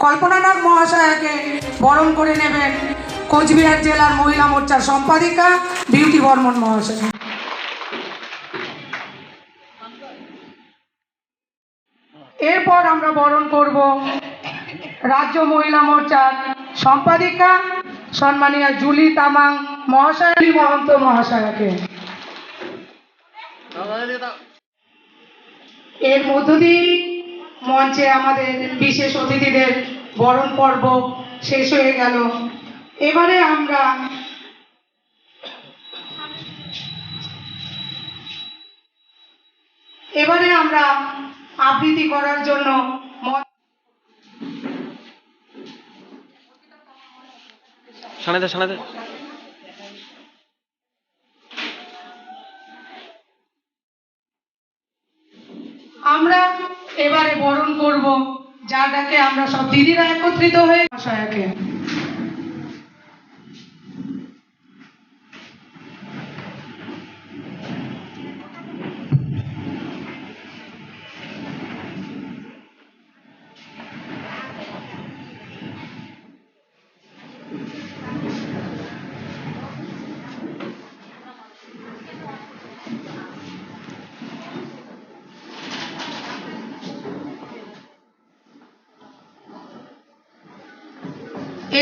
কল্পনা নাগ মহাশয়াকে বরণ করে নেবেন কোচবিহার জেলার মহিলা মোর্চার সম্পাদিকা বিউটি বর্মন মহাশয়। এরপর আমরা বরণ করব রাজ্য মহিলা মোর্চার সম্পাদিকা সম্মানীয় জুলি তামাং মহাশয় মহন্ত মহাশয়াকে। এর মধ্য দিয়ে মঞ্চে আমাদের বিশেষ অতিথিদের বরণ পর্ব শেষ হয়ে গেল। এবারে আমরা আবৃত্তি করার জন্য আমরা এবারে বরণ করব যার ডাকে আমরা সব দিদিরা একত্রিত হয়ে মহাশয়াকে।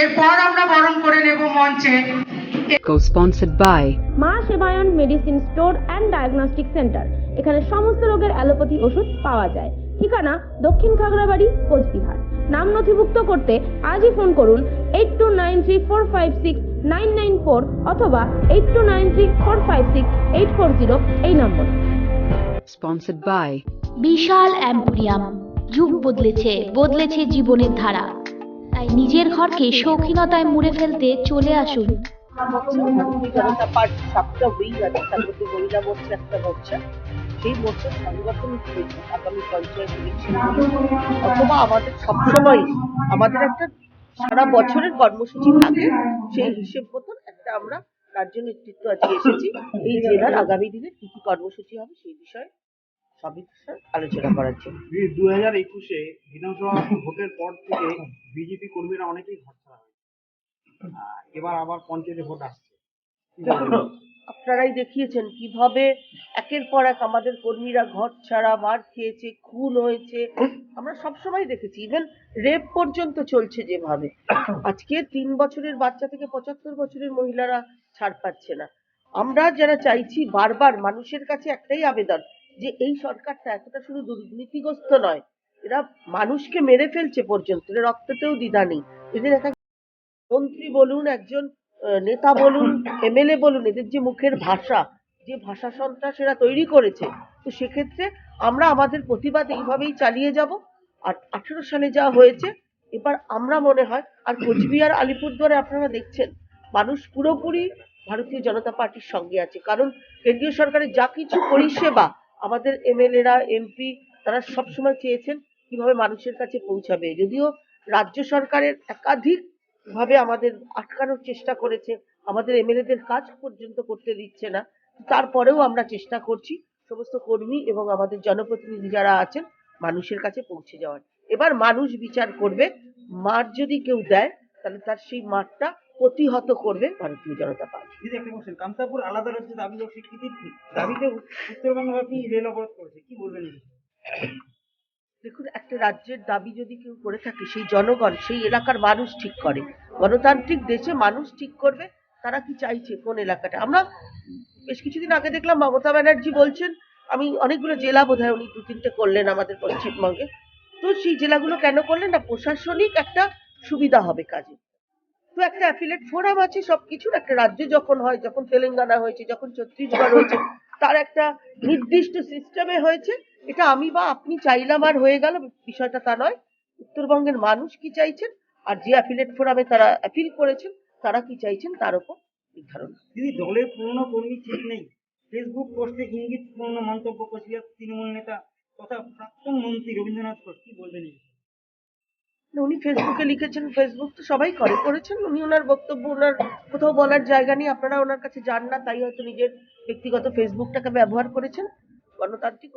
এরপর আমরা বরণ করে নেব মঞ্চে co-sponsored by Maa Sebayan medicine store and diagnostic centre. এখানে সমস্ত রোগের অ্যালোপ্যাথি ওষুধ পাওয়া যায়। ঠিকানা দক্ষিণ খাগড়াবাড়ি, কোচবিহার। নাম নথিভুক্ত করতে আজই ফোন করুন 8293456994 অথবা 8293456840 এই নম্বরে। sponsored by বিশাল অ্যাম্পোরিয়াম। যুগ বদলেছে, বদলেছে জীবনের ধারা। তাই নিজের ঘরকে শৌখিনতায় মুড়ে ফেলতে চলে আসুন। জনতা পার্টি সবটা হয়েই গেছে, তার মধ্যে মহিলা মোর্চা একটা মোর্চা, সেই মোর্চার সাংগঠনিক হয়েছে আগামী পঞ্চায়েত ইলেকশন অথবা আমাদের সবসময় আমাদের একটা সারা বছরের কর্মসূচি থাকে, সেই হিসেব মতন একটা আমরা রাজ্য নেতৃত্ব আজকে এসেছি এই জেলার আগামী দিনে কি কি কর্মসূচি হবে সেই বিষয়ে সবিস্তার আলোচনা করার জন্য। 2021-এ বিধানসভা ভোটের পর থেকে বিজেপি কর্মীরা অনেকেই ঘর ছাড়া হয়েছে, এবার আবার পঞ্চায়েতে ভোট আসছে। আপনারাই দেখিয়েছেন কিভাবে একের পর এক আমাদের কর্মীরা ঘর ছাড়া, মার খেয়েছে, খুন হয়েছে। আমরা সবসময় দেখেছি, ইভেন রেপ পর্যন্ত চলছে যেভাবে। আজকে 3 বছরের বাচ্চা থেকে 75 বছরের মহিলারা ছাড় পাচ্ছে না। আমরা যারা চাইছি, বারবার মানুষের কাছে একটাই আবেদন যে এই সরকারটা এতটা শুধু দুর্নীতিগ্রস্ত নয়, এরা মানুষকে মেরে ফেলছে পর্যন্ত, এরা রক্ততেও দ্বিধা নেই। এদের একটা মন্ত্রী বলুন, একজন নেতা বলুন, এমএলএ বলুন, এদের যে মুখের ভাষা, যে ভাষা সন্ত্রাস এরা তৈরি করেছে, তো সেক্ষেত্রে আমরা আমাদের প্রতিবাদ এইভাবেই চালিয়ে যাব। আর 18 সালে যা হয়েছে, এবার আমরা মনে হয়, আর কোচবিহার আলিপুরদুয়ারে আপনারা দেখছেন মানুষ পুরোপুরি ভারতীয় জনতা পার্টির সঙ্গে আছে, কারণ কেন্দ্রীয় সরকারের যা কিছু পরিষেবা আমাদের এমএলএরা, এমপি তারা সবসময় চেয়েছেন কিভাবে মানুষের কাছে পৌঁছাবে। যদিও রাজ্য সরকারের একাধিক ভাবে আমাদের আটকানোর চেষ্টা করেছে, আমাদের এমএলএদের কাজ পর্যন্ত করতে দিচ্ছে না, তারপরেও আমরা চেষ্টা করছি সমস্ত কর্মী এবং আমাদের জনপ্রতিনিধি যারা আছেন মানুষের কাছে পৌঁছে যাওয়ার। এবার মানুষ বিচার করবে, মার যদি কেউ দেয় তাহলে তার সেই মারটা প্রতিহত করবে ভারতীয় জনতা পার্টি। একটা কোশ্চেন, কামতাপুর আলাদা রাজ্যে দাবি ও স্বীকৃতির দাবিতে উত্তরবঙ্গব্যাপী রেল অবরোধ করেছে, কি বলবেন? দেখুন, একটা রাজ্যের দাবি যদি কেউ করে থাকে, সেই জনগণ, সেই এলাকার মানুষ ঠিক করে। গণতান্ত্রিক দেশে মানুষ ঠিক করবে তারা কি চাইছে কোন এলাকাটা। আমরা বেশ কিছুদিন আগে দেখলাম মমতা ব্যানার্জি বলছেন, আমি অনেকগুলো জেলা বোধহয় উনি 2-3টে করলেন আমাদের পশ্চিমবঙ্গে, তো সেই জেলাগুলো কেন করলেন না, প্রশাসনিক একটা সুবিধা হবে কাজে। তো একটা অ্যাফিলেট ফোরাম আছে সবকিছুর, একটা রাজ্য যখন হয়, যখন তেলেঙ্গানা হয়েছে, যখন ছত্তিশগড় হয়েছে, তার একটা নির্দিষ্ট সিস্টেমে হয়েছে। এটা আমি বা আপনি চাইলাম আর হয়ে গেল, বিষয়টা তা নয়। উত্তরবঙ্গের মানুষ কি চাইছেন আর যে অ্যাফিলেট ফোরামে তারা অ্যাপিল করেছেন তারা কি চাইছেন তার উপর নির্ধারণ। দিদি, দলের পুরনো কর্মী ঠিক নেই, ফেসবুক পোস্টে ইঙ্গিতপূর্ণ মন্তব্য করছিলেন তৃণমূল নেতা তথা প্রাক্তন মন্ত্রী রবীন্দ্রনাথ ঘোষ, কি বলবেন? উনি ফেসবুকে লিখেছেন, ফেসবুক তো সবাই করেছেন, উনি ওনার বক্তব্য, ওনার কোথাও বলার জায়গা নেই, আপনারা ওনার কাছে যান না, তাই হয়তো নিজের ব্যক্তিগত ফেসবুকটাকে ব্যবহার করেছেন। গণতান্ত্রিক